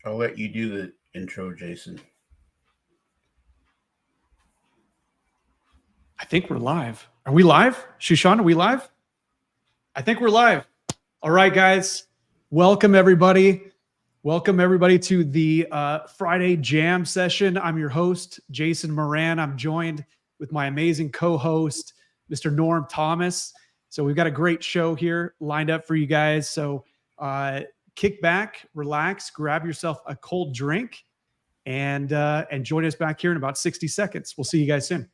I'll let you do the intro, Jason. I think we're live. Are we live? Shushan, are we live? I think we're live. All right, guys. Welcome, everybody. Welcome, everybody, to the Friday Jam session. I'm your host, Jason Moran. I'm joined with my amazing co-host, Mr. Norm Thomas. So we've got a great show here lined up for you guys. So kick back, relax, grab yourself a cold drink, and join us back here in about 60 seconds. We'll see you guys soon.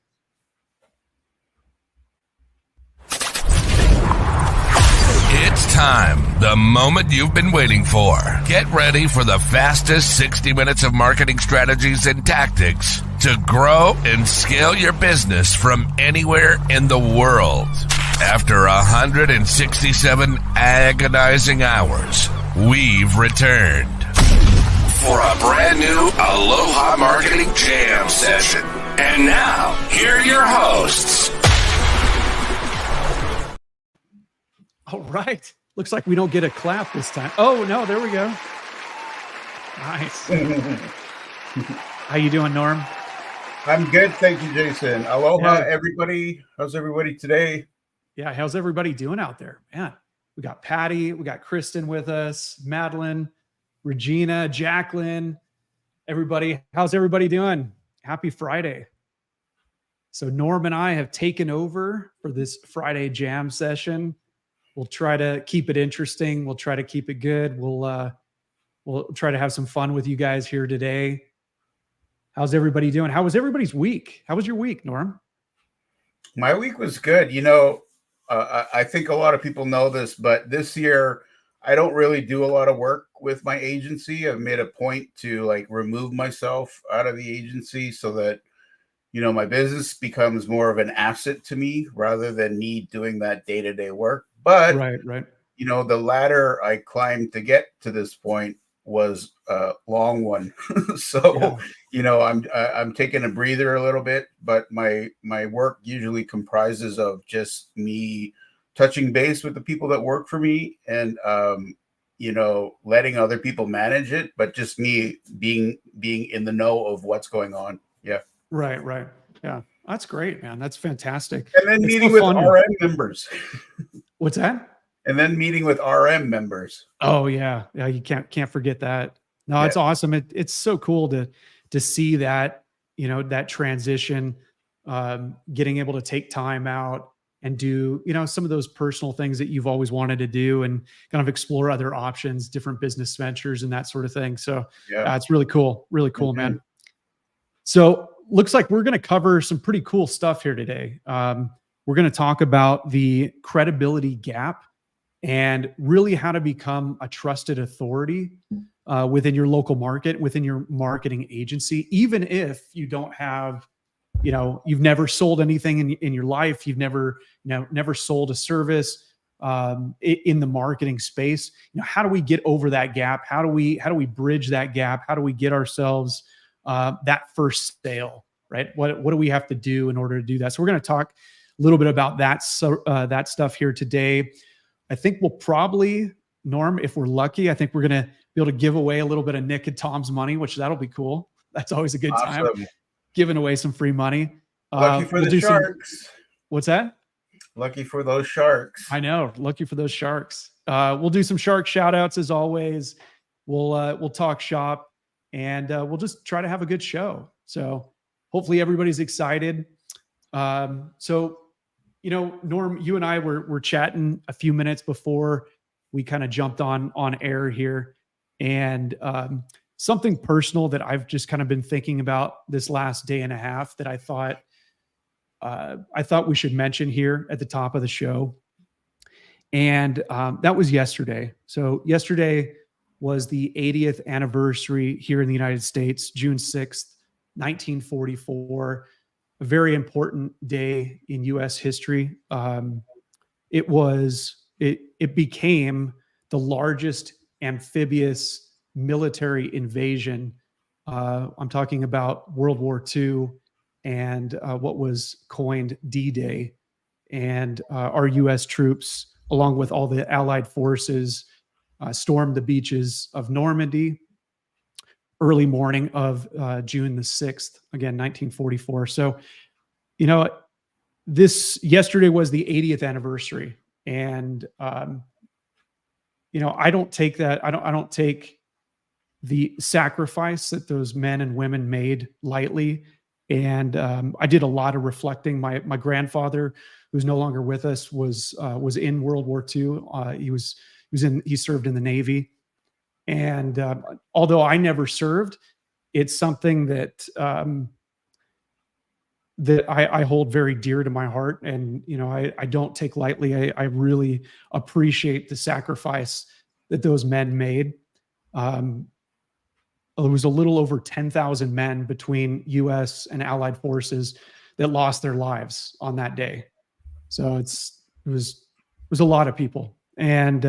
It's time, the moment you've been waiting for. Get ready for the fastest 60 minutes of marketing strategies and tactics to grow and scale your business from anywhere in the world. After 167 agonizing hours, we've returned for a brand new Aloha Marketing Jam session. And now, here are your hosts. All right. Looks like we don't get a clap this time. Oh, no, there we go. Nice. How you doing, Norm? I'm good. Thank you, Jason. Aloha, everybody. How's everybody today? Yeah, how's everybody doing out there? Man, we got Patty, we got Kristen with us, Madeline, Regina, Jacqueline, everybody. How's everybody doing? Happy Friday. So Norm and I have taken over for this Friday Jam session. We'll try to keep it interesting. We'll try to keep it good. We'll try to have some fun with you guys here today. How's everybody doing? How was everybody's week? How was your week, Norm? My week was good. You know, I think a lot of people know this, but this year I don't really do a lot of work with my agency. I've made a point to remove myself out of the agency so that, you know, my business becomes more of an asset to me rather than me doing that day-to-day work. But, right. You know, the ladder I climbed to get to this point was a long one. So, yeah. You know, I'm taking a breather a little bit, but my work usually comprises of just me touching base with the people that work for me and, you know, letting other people manage it, but just me being in the know of what's going on. Yeah. Right. Yeah. That's great, man. That's fantastic. And then meeting with RM members. What's that? And then meeting with RM members. Oh yeah. You can't forget that. No, yeah. It's awesome. It's so cool to see that, you know, that transition, getting able to take time out and do, you know, some of those personal things that you've always wanted to do and kind of explore other options, different business ventures and that sort of thing. So yeah, it's really cool. Really cool, man. So looks like we're going to cover some pretty cool stuff here today. We're going to talk about the credibility gap and really how to become a trusted authority within your local market, within your marketing agency, even if you don't have, you know, you've never sold anything in your life, you've never sold a service in the marketing space. You know, how do we get over that gap? How do we bridge that gap? How do we get ourselves that first sale, right? What do we have to do in order to do that? So we're going to talk a little bit about that. So that stuff here today. I think we'll probably, Norm, if we're lucky, I think we're going to be able to give away a little bit of Nick and Tom's money, which that'll be cool. That's always a good time. Giving away some free money. Lucky for the Sharks. What's that? Lucky for those Sharks. I know. Lucky for those Sharks. We'll do some Shark shout outs as always. We'll talk shop and we'll just try to have a good show. So hopefully everybody's excited. So, you know, Norm, you and I were chatting a few minutes before we kind of jumped on air here, and something personal that I've just kind of been thinking about this last day and a half that I thought we should mention here at the top of the show. And that was yesterday. So yesterday was the 80th anniversary here in the United States, June 6th, 1944. A very important day in U.S. history. It became the largest amphibious military invasion. I'm talking about World War II and what was coined D-Day. And our U.S. troops, along with all the Allied forces, stormed the beaches of Normandy. early morning of June the 6th, again, 1944. So, yesterday was the 80th anniversary. And, I don't take that. I don't take the sacrifice that those men and women made lightly. And I did a lot of reflecting. My grandfather, who's no longer with us, was in World War II. He served in the Navy. And although I never served, it's something that that I hold very dear to my heart. And I don't take lightly. I really appreciate the sacrifice that those men made. It was a little over 10,000 men between U.S. and Allied forces that lost their lives on that day. So it was a lot of people. And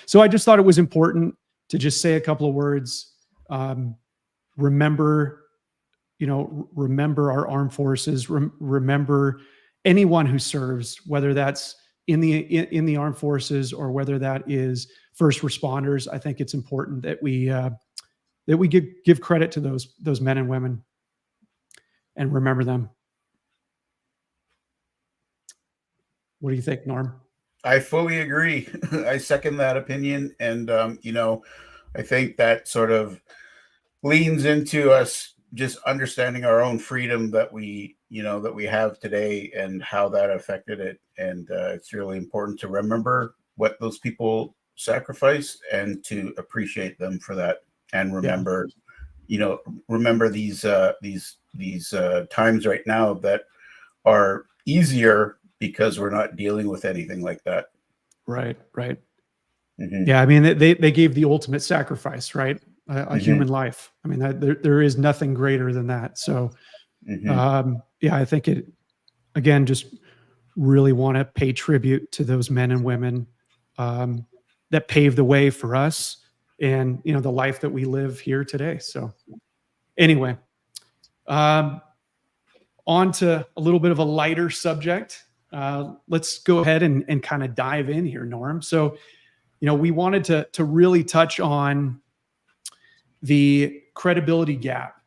so I just thought it was important to just say a couple of words. Remember our armed forces. Remember anyone who serves, whether that's in the armed forces or whether that is first responders. I think it's important that we give credit to those men and women and remember them. What do you think, Norm? I fully agree. I second that opinion. And, I think that sort of leans into us just understanding our own freedom that we have today and how that affected it. And it's really important to remember what those people sacrificed and to appreciate them for that. And remember, remember these times right now that are easier because we're not dealing with anything like that. Right. Mm-hmm. Yeah. I mean, they gave the ultimate sacrifice, right? A human life. I mean, there is nothing greater than that. So, I think it, again, just really want to pay tribute to those men and women that paved the way for us and, the life that we live here today. So anyway, on to a little bit of a lighter subject. Let's go ahead and kind of dive in here, Norm. So, we wanted to really touch on the credibility gap.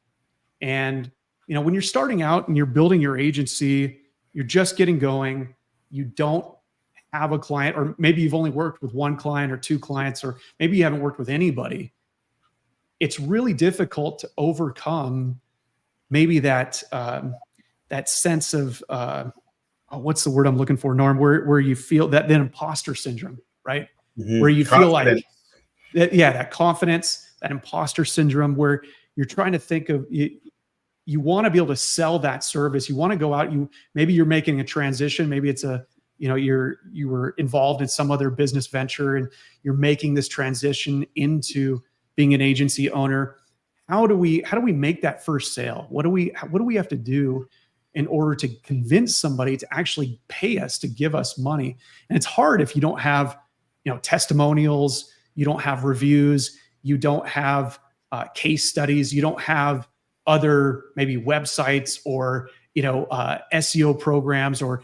And, when you're starting out and you're building your agency, you're just getting going, you don't have a client, or maybe you've only worked with one client or two clients, or maybe you haven't worked with anybody. It's really difficult to overcome maybe that sense of, what's the word I'm looking for, Norm, where you feel that imposter syndrome, right? Mm-hmm. Where you feel like that confidence, that imposter syndrome, where you're trying to think of, you want to be able to sell that service. You want to go out, maybe you're making a transition. Maybe it's you were involved in some other business venture and you're making this transition into being an agency owner. How do we make that first sale? What do we have to do in order to convince somebody to actually pay us, to give us money? And it's hard if you don't have, testimonials, you don't have reviews, you don't have case studies, you don't have other maybe websites or SEO programs or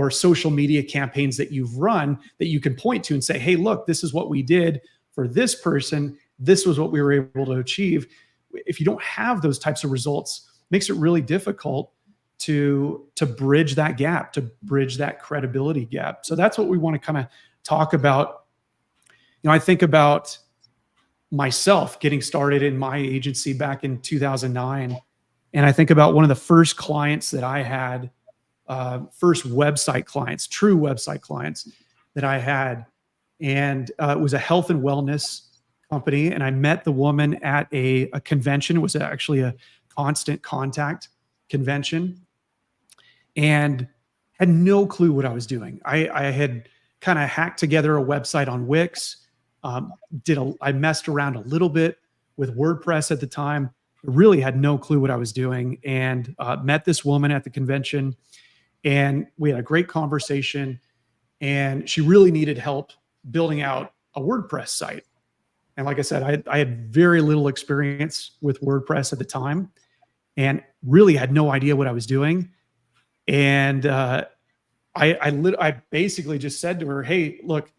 social media campaigns that you've run that you can point to and say, hey, look, this is what we did for this person. This was what we were able to achieve. If you don't have those types of results, it makes it really difficult to bridge that gap, to bridge that credibility gap. So that's what we want to kind of talk about. I think about myself getting started in my agency back in 2009. And I think about one of the first clients that I had, first website clients, true website clients that I had. And it was a health and wellness company. And I met the woman at a convention. It was actually a Constant Contact convention. And had no clue what I was doing. I had kind of hacked together a website on Wix. I messed around a little bit with WordPress at the time. Really had no clue what I was doing, and met this woman at the convention, and we had a great conversation. And she really needed help building out a WordPress site. And like I said, I had very little experience with WordPress at the time, and really had no idea what I was doing. And I basically just said to her, hey, look,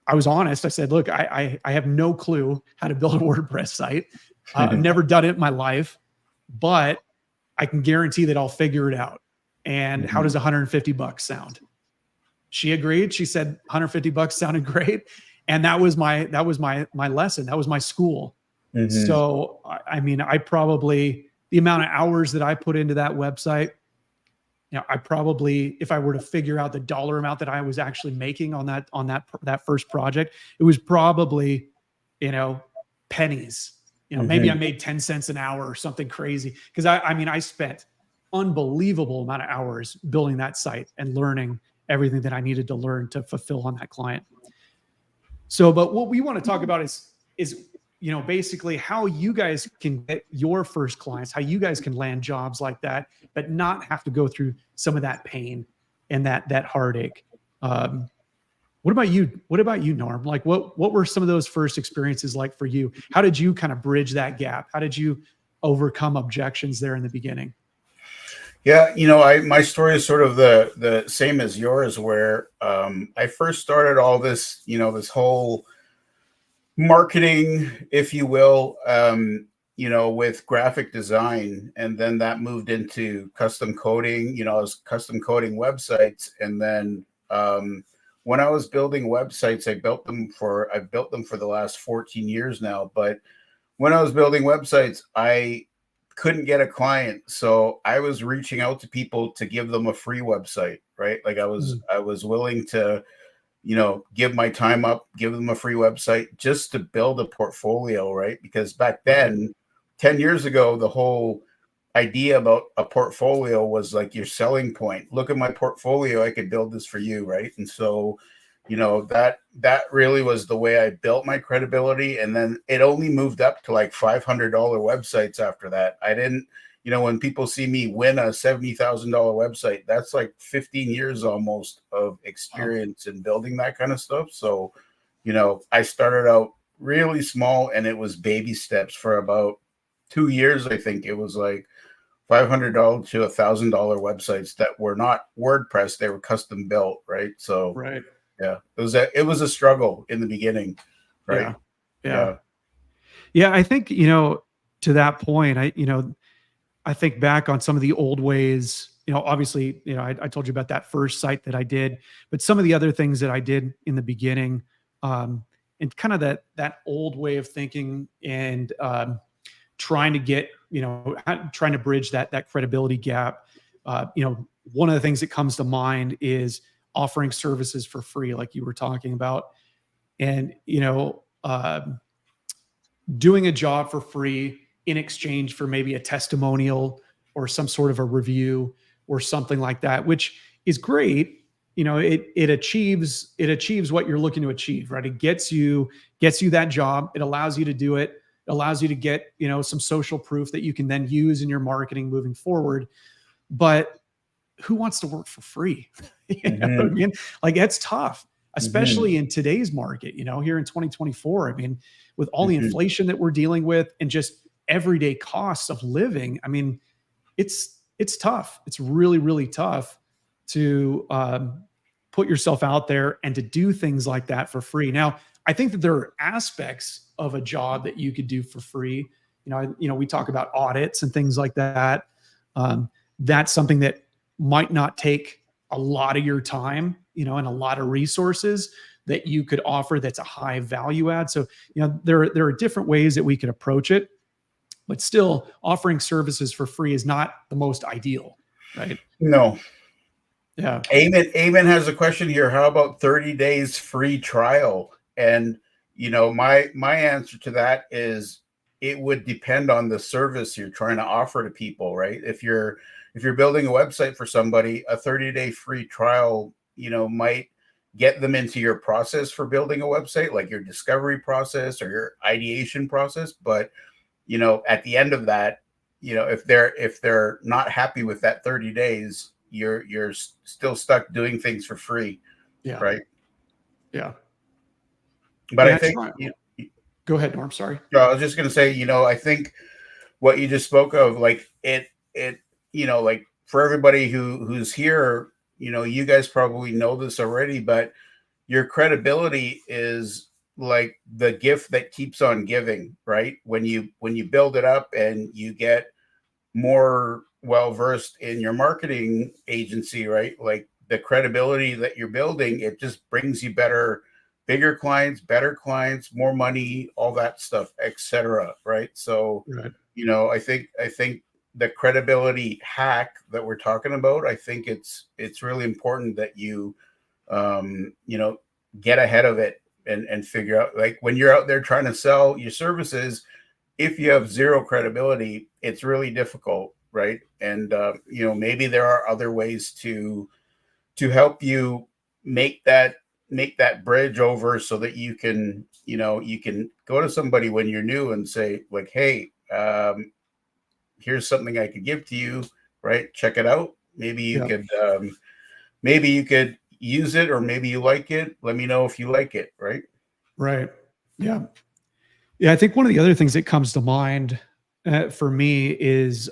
I was honest. I said, look, I have no clue how to build a WordPress site. I've never done it in my life, but I can guarantee that I'll figure it out. And how does $150 sound? She agreed. She said $150 sounded great. And that was my lesson. That was my school. So, I mean, the amount of hours that I put into that website, I probably, if I were to figure out the dollar amount that I was actually making on that first project, it was probably, pennies. Maybe I made 10 cents an hour or something crazy. Because I spent unbelievable amount of hours building that site and learning everything that I needed to learn to fulfill on that client. So, but what we want to talk about is basically how you guys can get your first clients, how you guys can land jobs like that, but not have to go through some of that pain and that heartache. What about you, Norm? Like what were some of those first experiences like for you? How did you kind of bridge that gap? How did you overcome objections there in the beginning? Yeah, my story is sort of the same as yours, where I first started all this, this whole marketing, if you will, with graphic design, and then that moved into custom coding. I was custom coding websites, and then when I was building websites, I've built them for the last 14 years now. But when I was building websites, I couldn't get a client, so I was reaching out to people to give them a free website, right? Like I was willing to, give my time up, give them a free website just to build a portfolio, right? Because back then, 10 years ago, the whole idea about a portfolio was like your selling point. Look at my portfolio, I could build this for you, right? And so, that really was the way I built my credibility. And then it only moved up to like $500 websites after that. I didn't, when people see me win a $70,000 website, that's like 15 years almost of experience in building that kind of stuff. So, I started out really small, and it was baby steps for about 2 years. I think it was like $500 to $1,000 websites that were not WordPress; they were custom built, right? So, right. Yeah, it was a struggle in the beginning, right? Yeah. I think, to that point, I think back on some of the old ways, obviously, I told you about that first site that I did, but some of the other things that I did in the beginning, and kind of that old way of thinking, and trying to get, trying to bridge that credibility gap. One of the things that comes to mind is offering services for free, like you were talking about, and doing a job for free in exchange for maybe a testimonial or some sort of a review or something like that, which is great. It achieves what you're looking to achieve, right? It gets you that job. It allows you to do it. It allows you to get, some social proof that you can then use in your marketing moving forward. But who wants to work for free? What I mean? Like, that's tough, especially in today's market, here in 2024. I mean, with all the inflation that we're dealing with and just everyday costs of living, I mean, it's tough. It's really, really tough to put yourself out there and to do things like that for free. Now, I think that there are aspects of a job that you could do for free. We talk about audits and things like that. That's something that might not take a lot of your time, and a lot of resources that you could offer that's a high value add. So, there are different ways that we could approach it, but still offering services for free is not the most ideal, right? No. Yeah. Amen has a question here. How about 30 days free trial? And, my answer to that is it would depend on the service you're trying to offer to people, right? If you're building a website for somebody, a 30-day free trial, might get them into your process for building a website, like your discovery process or your ideation process. But, at the end of that, if they're not happy with that 30 days, you're still stuck doing things for free. Yeah. Right. Yeah. But I think, go ahead, Norm. Sorry. I was just going to say, I think what you just spoke of, like it, like for everybody who's here, you guys probably know this already, but your credibility is like the gift that keeps on giving, right? When you build it up and you get more well versed in your marketing agency, right? Like the credibility that you're building, it just brings you bigger clients, better clients, more money, all that stuff, etc. Right? So, Right. I think the credibility hack that we're talking about, I think it's really important that you get ahead of it and figure out, like, when you're out there trying to sell your services, if you have zero credibility, it's really difficult, right? And maybe there are other ways to help you make that bridge over, so that you can go to somebody when you're new and say, like, hey, here's something I could give to you, right? Check it out. Yeah. Maybe you could use it, or maybe you like it. Let me know if you like it, right? Right. Yeah. Yeah. I think one of the other things that comes to mind for me is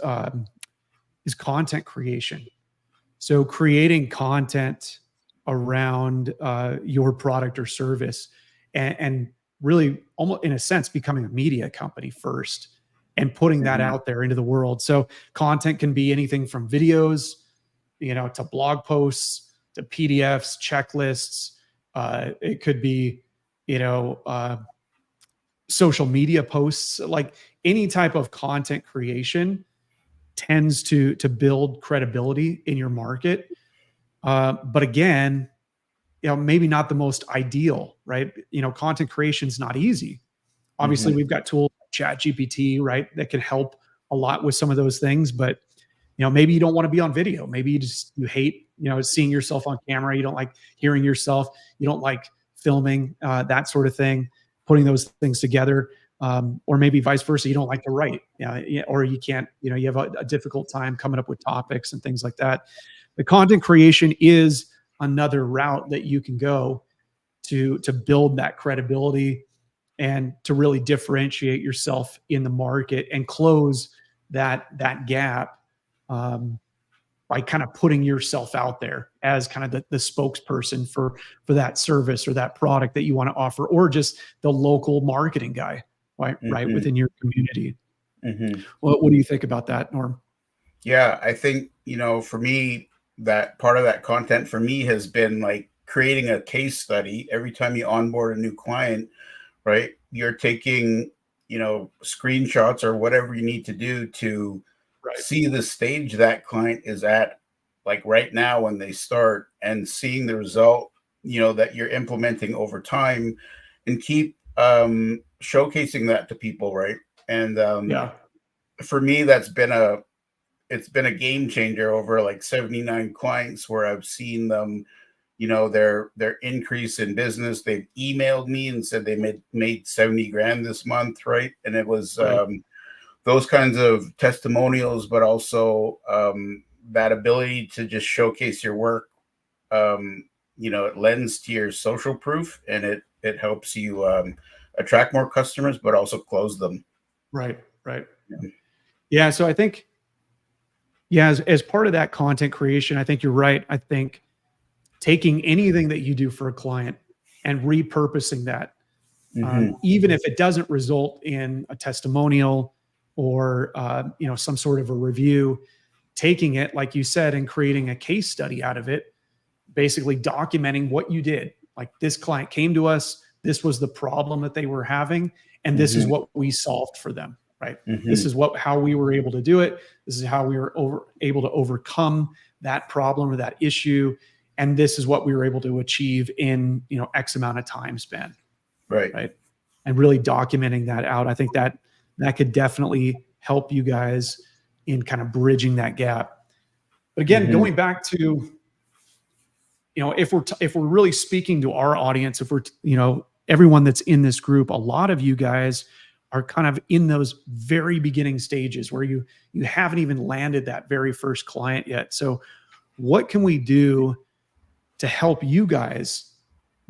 content creation. So creating content around your product or service, and really, almost in a sense, becoming a media company first and putting that Mhm. out there into the world. So content can be anything from videos, to blog posts, to PDFs, checklists. It could be, you know, uh, social media posts, like any type of content creation tends to build credibility in your market. But again, maybe not the most ideal, right? Content creation is not easy. Obviously, Mhm. we've got tools like Chat GPT, right, that can help a lot with some of those things. But maybe you don't want to be on video. Maybe you hate seeing yourself on camera. You don't like hearing yourself. You don't like filming, that sort of thing. Putting those things together, or maybe vice versa. You don't like to write, or you can't. You have a difficult time coming up with topics and things like that. The content creation is another route that you can go to build that credibility and to really differentiate yourself in the market and close that gap, um, by kind of putting yourself out there as kind of the spokesperson for that service or that product that you want to offer, or just the local marketing guy, right Mhm. within your community. Mhm. What do you think about that, Norm? Yeah, I think, for me, that part of that content for me has been like creating a case study every time you onboard a new client, right? You're taking, screenshots or whatever you need to do to Right. see the stage that client is at, like right now when they start, and seeing the result, that you're implementing over time, and keep showcasing that to people, right? And Yeah. for me, it's been a game changer over like 79 clients, where I've seen them, their increase in business. They've emailed me and said they made 70 grand this month, right? And it was Right. those kinds of testimonials, but also that ability to just showcase your work. It lends to your social proof, and it helps you attract more customers, but also close them. Right. Right. Yeah. So I think, yeah, as part of that content creation, I think you're right. I think taking anything that you do for a client and repurposing that, Hmm. even if it doesn't result in a testimonial or some sort of a review, taking it, like you said, and creating a case study out of it, basically documenting what you did. Like, this client came to us, this was the problem that they were having, and this is Hmm. what we solved for them, right? This Hmm. is how we were able to do it. This is how we were able to overcome that problem or that issue, and this is what we were able to achieve in X amount of time span, Right. right? And really documenting that out. I think that could definitely help you guys in kind of bridging that gap. But again, Hmm. going back to, if we're really speaking to our audience, if we're everyone that's in this group, a lot of you guys are kind of in those very beginning stages where you haven't even landed that very first client yet. So what can we do to help you guys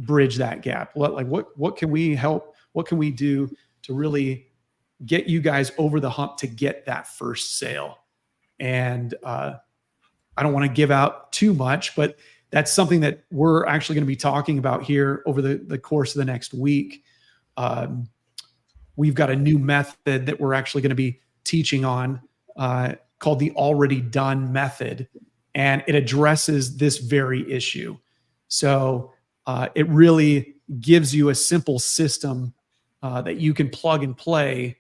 bridge that gap? What can we help? What can we do to really get you guys over the hump to get that first sale? And I don't want to give out too much, but that's something that we're actually going to be talking about here over the course of the next week. we've got a new method that we're actually going to be teaching on called the already done method. And it addresses this very issue. So it really gives you a simple system that you can plug and play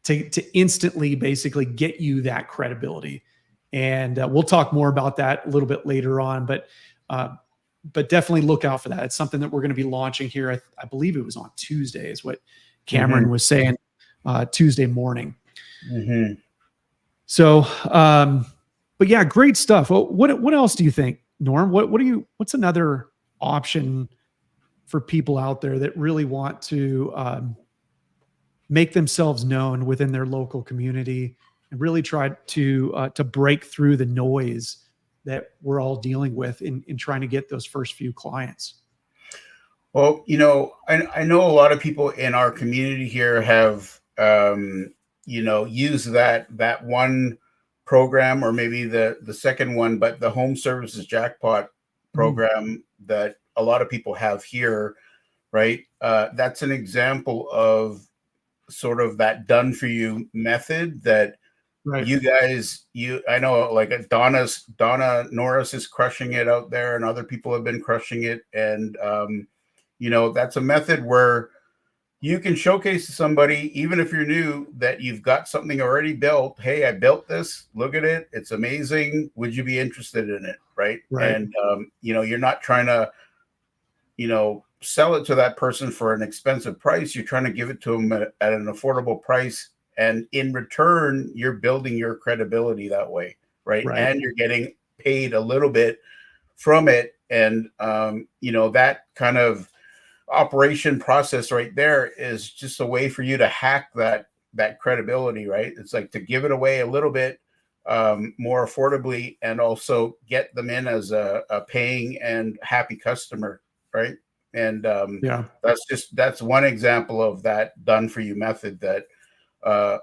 to instantly basically get you that credibility. And we'll talk more about that a little bit later on, but definitely look out for that. It's something that we're going to be launching here. I believe it was on Tuesday is what Cameron was saying, Tuesday morning. So, but yeah, great stuff. What else do you think, Norm? What's another option for people out there that really want to make themselves known within their local community and really try to break through the noise that we're all dealing with in trying to get those first few clients? Well, I know a lot of people in our community here have, used that one program, or maybe the second one, but the home services jackpot program that a lot of people have here, right? That's an example of sort of that done for you method that you guys, I know like Donna Norris is crushing it out there, and other people have been crushing it. And, that's a method where you can showcase to somebody, even if you're new, that you've got something already built. Hey, I built this. Look at it. It's amazing. Would you be interested in it? Right. And, you're not trying to, sell it to that person for an expensive price. You're trying to give it to them at an affordable price. And in return, you're building your credibility that way. Right. And you're getting paid a little bit from it. And, that kind of operation process right there is just a way for you to hack that credibility, right? It's like to give it away a little bit more affordably, and also get them in as a paying and happy customer, right? And that's one example of that done for you method that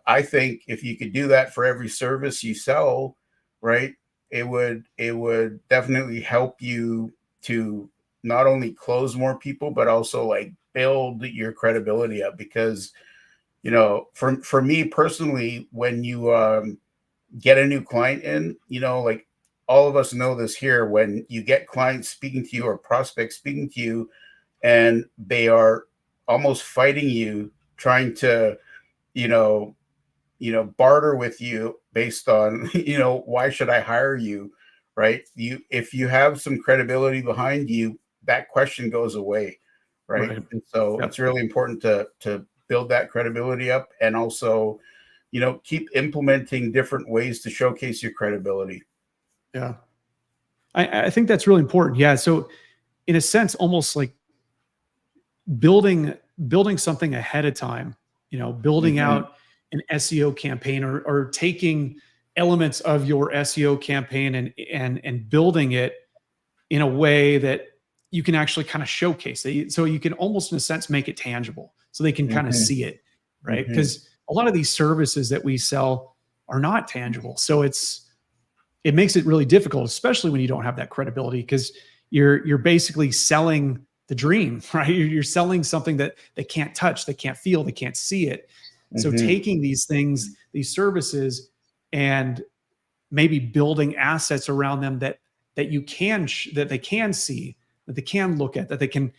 I think if you could do that for every service you sell, right, it would definitely help you to not only close more people, but also like build your credibility up. Because, for me personally, when you get a new client in, like all of us know this here, when you get clients speaking to you or prospects speaking to you, and they are almost fighting you, trying to, barter with you based on, why should I hire you? Right. If you have some credibility behind you, that question goes away. Right. And so it's really important to build that credibility up, and also, keep implementing different ways to showcase your credibility. Yeah. I think that's really important. Yeah. So in a sense, almost like building something ahead of time, building out an SEO campaign, or taking elements of your SEO campaign and building it in a way that you can actually kind of showcase it. So you can almost in a sense make it tangible, so they can kind of see it, right? Because a lot of these services that we sell are not tangible. So it makes it really difficult, especially when you don't have that credibility, because you're basically selling the dream, right? You're selling something that they can't touch, they can't feel, they can't see it. So taking these things, these services, and maybe building assets around them that you can that they can see, that they can look at, that they can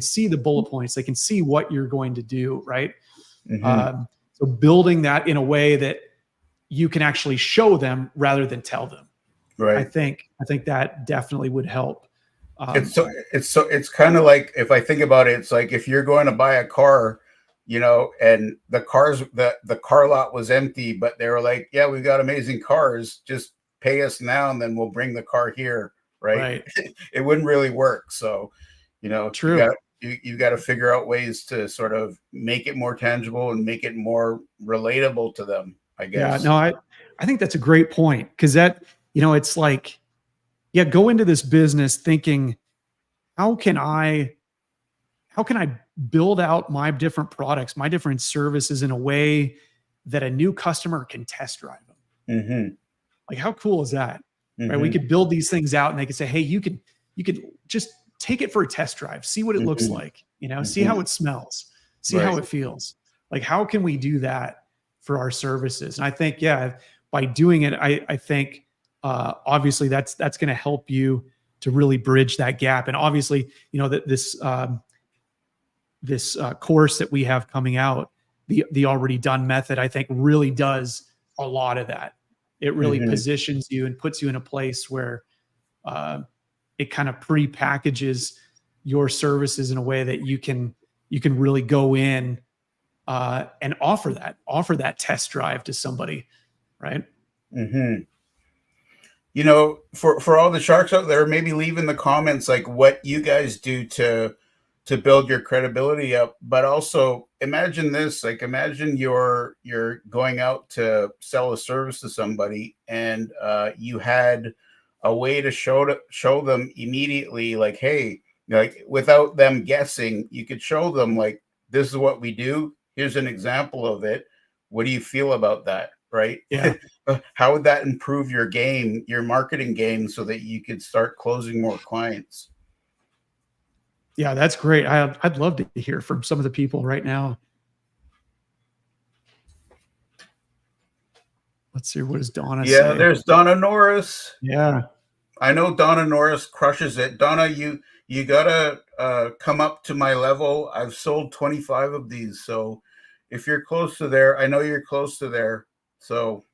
see the bullet points, they can see what you're going to do, right? So building that in a way that you can actually show them rather than tell them. Right. I think that definitely would help. It's kind of like, if I think about it, it's like if you're going to buy a car, and the car lot was empty, but they were like, yeah, we've got amazing cars, just pay us now and then we'll bring the car here. Right. It wouldn't really work. So, true. You got to figure out ways to sort of make it more tangible and make it more relatable to them, I guess. Yeah, no, I think that's a great point, because that, it's like, go into this business thinking, how can I build out my different products, my different services in a way that a new customer can test drive them? Like, how cool is that? Right? We could build these things out, and they could say, hey, you could just take it for a test drive, see what it looks like, see how it smells, see how it feels. Like, how can we do that for our services? And I think, by doing it, I think obviously that's going to help you to really bridge that gap. And obviously, that this course that we have coming out, the already done method, I think really does a lot of that. It really positions you and puts you in a place where it kind of pre-packages your services in a way that you can really go in and offer that test drive to somebody, right? For all the sharks out there, maybe leave in the comments like what you guys do to build your credibility up. But also imagine this, like imagine you're going out to sell a service to somebody, and you had a way to show them immediately, like, hey, like without them guessing, you could show them like, this is what we do. Here's an example of it. What do you feel about that? Right? Yeah. How would that improve your game, your marketing game, so that you could start closing more clients? Yeah, that's great. I'd love to hear from some of the people right now. Let's see, what does Donna say? Yeah, there's Donna Norris. Yeah. I know Donna Norris crushes it. Donna, you gotta come up to my level. I've sold 25 of these. So if you're close to there, I know you're close to there. So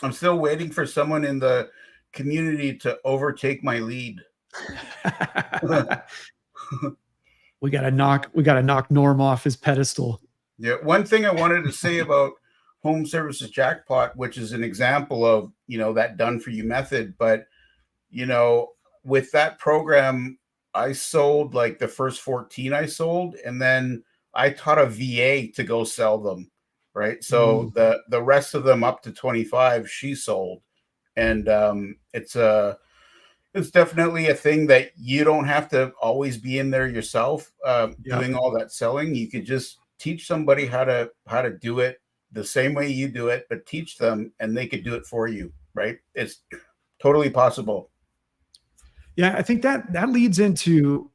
I'm still waiting for someone in the community to overtake my lead. We gotta knock Norm off his pedestal. Yeah. One thing I wanted to say about Home Services Jackpot, which is an example of, that done for you method. But, with that program, I sold like the first 14 I sold, and then I taught a VA to go sell them. Right. So the rest of them up to 25, she sold. And it's definitely a thing that you don't have to always be in there yourself doing all that selling. You could just teach somebody how to do it the same way you do it, but teach them and they could do it for you. Right. It's totally possible. Yeah. I think that leads into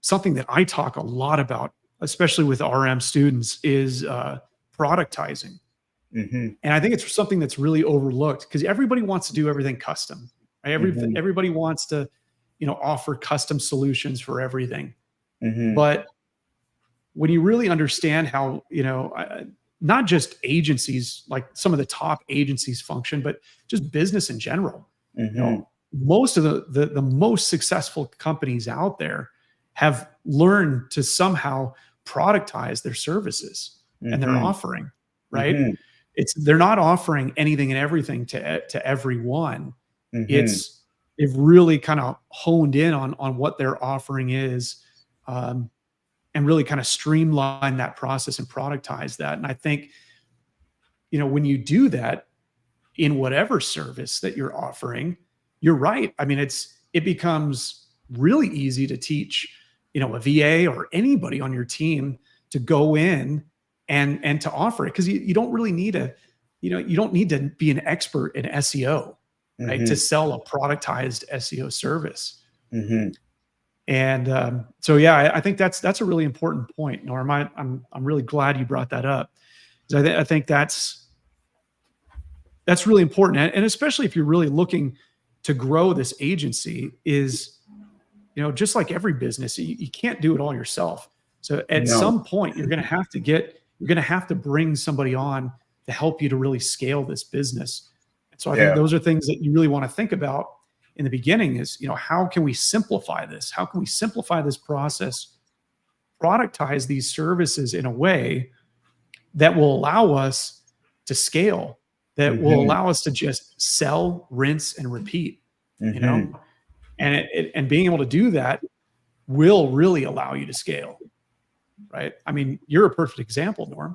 something that I talk a lot about, especially with RM students, is productizing. And I think it's something that's really overlooked because everybody wants to do everything custom. Right? Everybody wants to, offer custom solutions for everything. But when you really understand how, not just agencies, like some of the top agencies function, but just business in general, most of the most successful companies out there have learned to somehow productize their services and their offering, right? They're not offering anything and everything to everyone. They've really kind of honed in on what their offering is, and really kind of streamline that process and productize that. And I think, when you do that in whatever service that you're offering, you're right. I mean, it becomes really easy to teach, a VA or anybody on your team to go in and to offer it, because you don't really need you don't need to be an expert in SEO, right, to sell a productized SEO service. And so, yeah, I think that's a really important point, Norm. I'm really glad you brought that up, because I think that's really important, and especially if you're really looking to grow this agency, is just like every business, you can't do it all yourself. So at some point, you're going to have to bring somebody on to help you to really scale this business. And so I think those are things that you really want to think about in the beginning is, how can we simplify this? How can we simplify this process, productize these services in a way that will allow us to scale, that will allow us to just sell, rinse, and repeat, and being able to do that will really allow you to scale, right? I mean, you're a perfect example, Norm.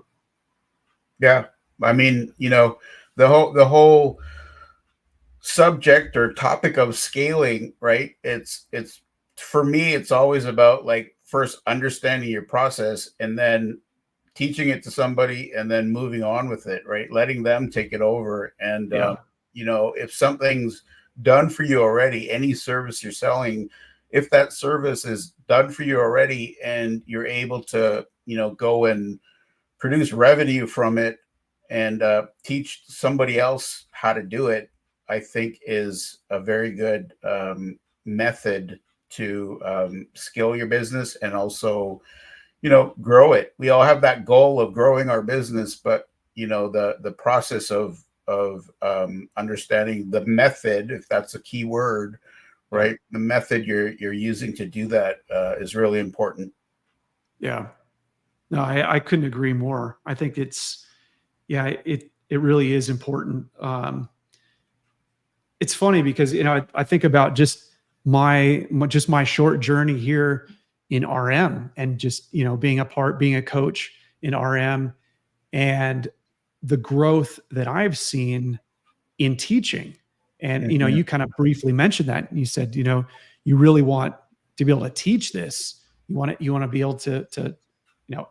Yeah. I mean, the whole subject or topic of scaling, right? It's for me, it's always about like first understanding your process and then teaching it to somebody and then moving on with it, right? Letting them take it over. And, if something's done for you already, any service you're selling, if that service is done for you already and you're able to, go and produce revenue from it and teach somebody else how to do it, I think is a very good method to scale your business and also, grow it. We all have that goal of growing our business, but the process of understanding the method, if that's a key word, right? The method you're using to do that is really important. Yeah. No, I couldn't agree more. I think it really is important. It's funny because, I think about just my short journey here in RM and just, being a coach in RM and the growth that I've seen in teaching. And, Mhm. you kind of briefly mentioned that. You said, you really want to be able to teach this. You want to be able to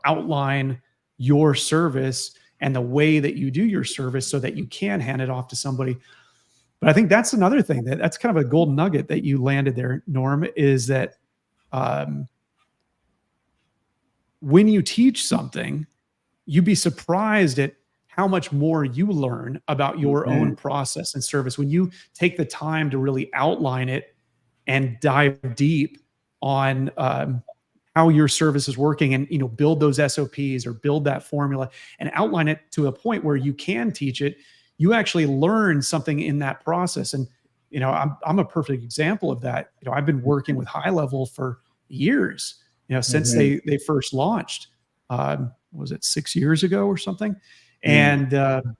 outline your service and the way that you do your service so that you can hand it off to somebody. But I think that's another thing that's kind of a golden nugget that you landed there, Norm, is that um, when you teach something, you'd be surprised at how much more you learn about your own Mhm. process and service when you take the time to really outline it and dive deep on how your service is working, and build those SOPs or build that formula and outline it to a point where you can teach it. You actually learn something in that process. And I'm a perfect example of that. I've been working with High Level for years, since Mhm. they first launched. Was it 6 years ago or something? Mm. And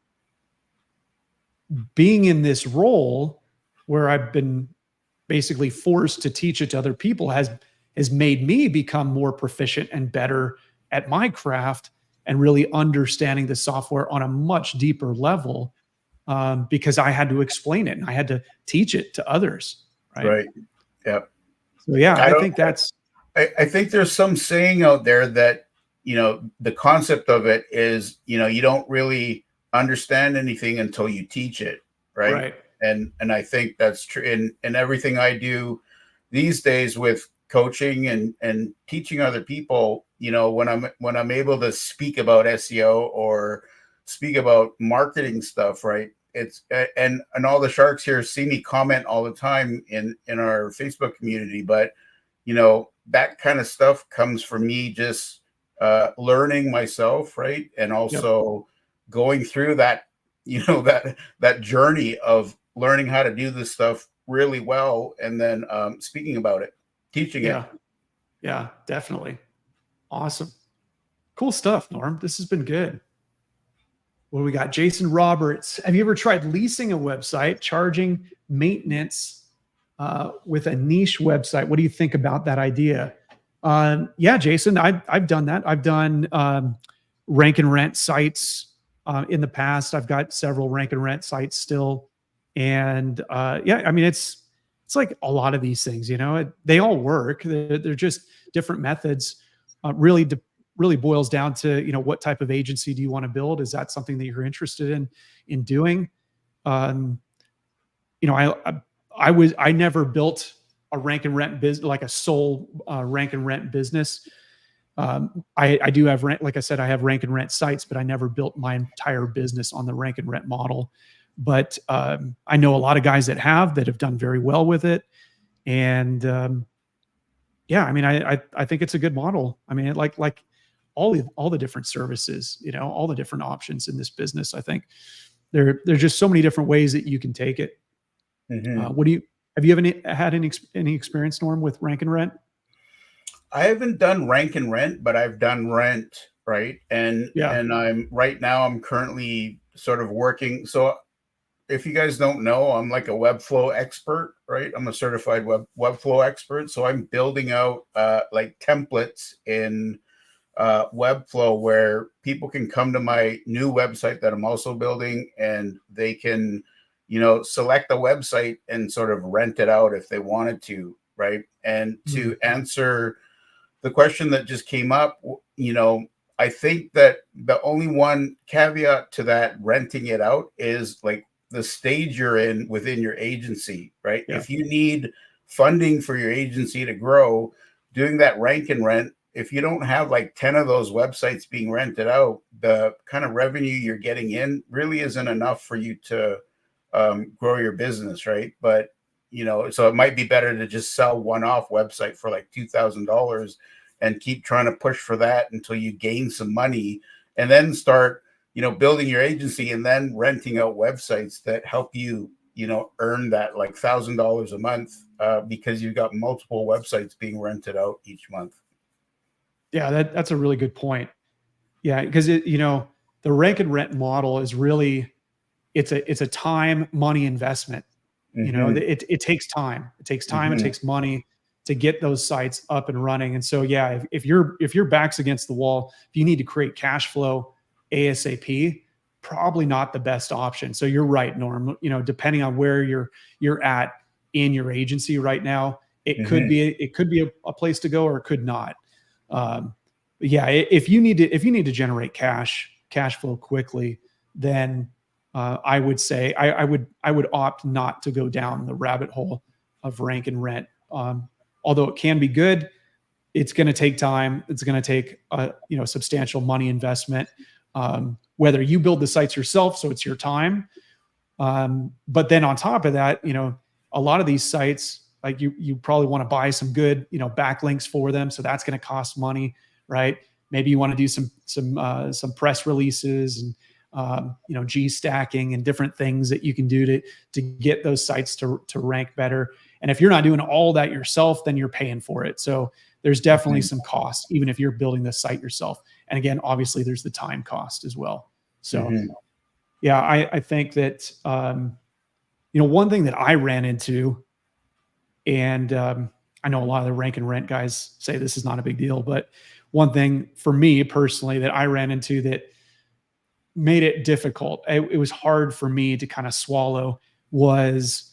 being in this role where I've been basically forced to teach it to other people has made me become more proficient and better at my craft and really understanding the software on a much deeper level, because I had to explain it and I had to teach it to others. Right. Right. Yep. So yeah, I I don't. think that's I think there's some saying out there that the concept of it is you don't really understand anything until you teach it, right? right. And I think that's true in everything I do these days with coaching and teaching other people. When I'm able to speak about SEO or speak about marketing stuff, right? And all the sharks here see me comment all the time in our Facebook community, but that kind of stuff comes from me just learning myself, right? And Yep. also going through that, that journey of learning how to do this stuff really well, and then speaking about it, teaching it. Yeah. Yeah, definitely. Awesome. Cool stuff, Norm. This has been good. What do we got? Jason Roberts. Have you ever tried leasing a website, charging maintenance with a niche website? What do you think about that idea? Yeah, Jason, I've done that. I've done rank and rent sites in the past. I've got several rank and rent sites still, and yeah, I mean it's like a lot of these things. They all work. They're just different methods. Really boils down to what type of agency do you want to build? Is that something that you're interested in doing? Um, you know, I never built a rank and rent business, like a sole rank and rent business. I do have rent, like I said, I have rank and rent sites, but I never built my entire business on the rank and rent model. But I know a lot of guys that have done very well with it, and yeah, I mean, I think it's a good model. I mean, like all the different services, all the different options in this business. I think there's just so many different ways that you can take it. Mhm. What do you have you had any experience, Norm, with rank and rent? I haven't done rank and rent, but I've done rent, right? And Yeah. and I'm right now I'm currently sort of working. So if you guys don't know, I'm like a Webflow expert, right? I'm a certified Webflow expert. So I'm building out like templates in Webflow where people can come to my new website that I'm also building, and they can, select the website and sort of rent it out if they wanted to, right? And Mm. to answer the question that just came up, I think that the only one caveat to that renting it out is like the stage you're in within your agency, right? Yeah. If you need funding for your agency to grow, doing that rank and rent. If you don't have like 10 of those websites being rented out, the kind of revenue you're getting in really isn't enough for you to grow your business, right? But so it might be better to just sell one-off website for like $2,000 and keep trying to push for that until you gain some money, and then start, building your agency and then renting out websites that help you, earn that like $1,000 a month because you've got multiple websites being rented out each month. Yeah, that's a really good point. Yeah, because the rank and rent model is really, it's a time money investment. Mm-hmm. It takes time. It takes time. Mm-hmm. It takes money to get those sites up and running. And so, yeah, if your back's against the wall, if you need to create cash flow ASAP, probably not the best option. So you're right, Norm. Depending on where you're at in your agency right now, it could be a place to go, or it could not. But yeah, if you need to generate cash flow quickly, then I would say I would opt not to go down the rabbit hole of rank and rent. Although it can be good, it's going to take time. It's going to take substantial money investment. Whether you build the sites yourself, so it's your time. But then on top of that, a lot of these sites, like you probably want to buy some good, backlinks for them. So that's going to cost money, right? Maybe you want to do some press releases and G stacking and different things that you can do to get those sites to rank better. And if you're not doing all that yourself, then you're paying for it. So there's definitely some cost, even if you're building the site yourself. And again, obviously there's the time cost as well. So yeah, I think that, one thing that I ran into, and I know a lot of the rank and rent guys say this is not a big deal, but one thing for me personally that I ran into that made it difficult, it was hard for me to kind of swallow, was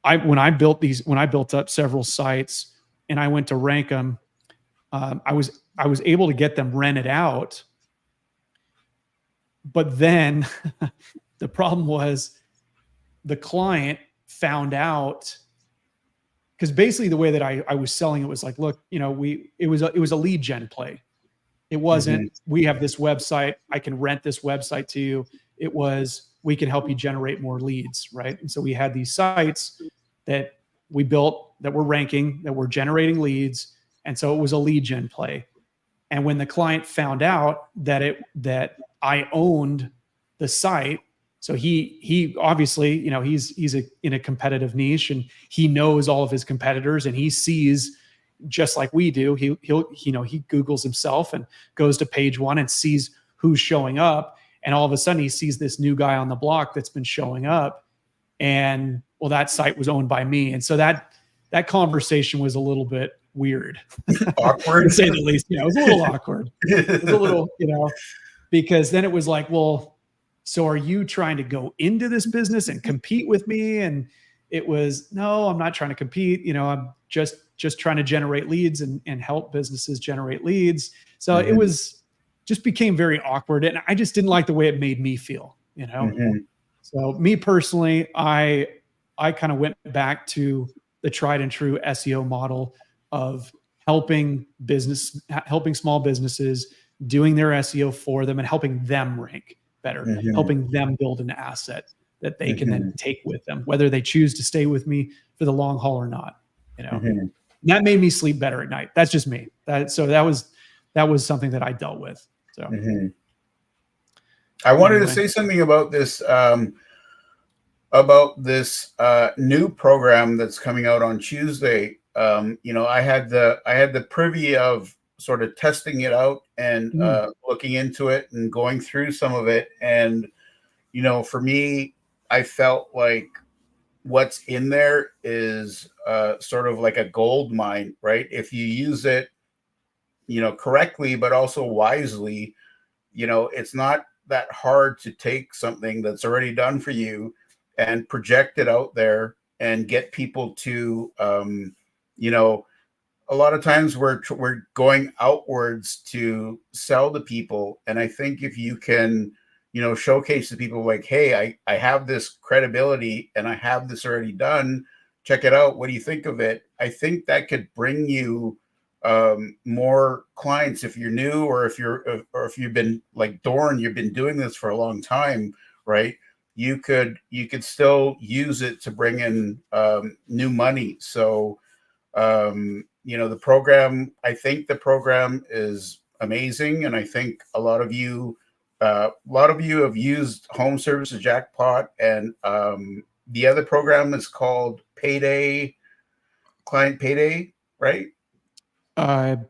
when I built up several sites and I went to rank them, I was able to get them rented out. But then the problem was the client found out, because basically the way that I was selling it was like, look, it was a lead gen play. It wasn't, we have this website, I can rent this website to you. It was, we can help you generate more leads, right? And so we had these sites that we built that were ranking, that were generating leads. And so it was a lead gen play. And when the client found out that I owned the site, so he obviously, he's in a competitive niche, and he knows all of his competitors, and he sees, just like we do, he Googles himself and goes to page one and sees who's showing up. And all of a sudden he sees this new guy on the block that's been showing up, and well, that site was owned by me. And so that conversation was a little bit weird, awkward, to say the least. It was a little awkward. It was a little, because then it was like, well, so are you trying to go into this business and compete with me? And it was, no, I'm not trying to compete. I'm just trying to generate leads and help businesses generate leads. So it was, just became very awkward. And I just didn't like the way it made me feel, So me personally, I kind of went back to the tried and true SEO model of helping small businesses, doing their SEO for them and helping them rank better, helping them build an asset that they can then take with them, whether they choose to stay with me for the long haul or not. That made me sleep better at night. That's just me. That was something that I dealt with. So I wanted to say something about this new program that's coming out on Tuesday. I had the privy of sort of testing it out and looking into it and going through some of it. And, for me, I felt like what's in there is sort of like a gold mine, right? If you use it, correctly, but also wisely, it's not that hard to take something that's already done for you and project it out there and get people to, a lot of times we're going outwards to sell to people. And I think if you can, showcase to people like, hey, I have this credibility and I have this already done, check it out. What do you think of it? I think that could bring you more clients if you're new, or if you've been like Dorn, you've been doing this for a long time, right? You could still use it to bring in new money. So the program, I think the program is amazing, and I think a lot of you have used Home Services Jackpot, and the other program is called Client Payday, right? I'm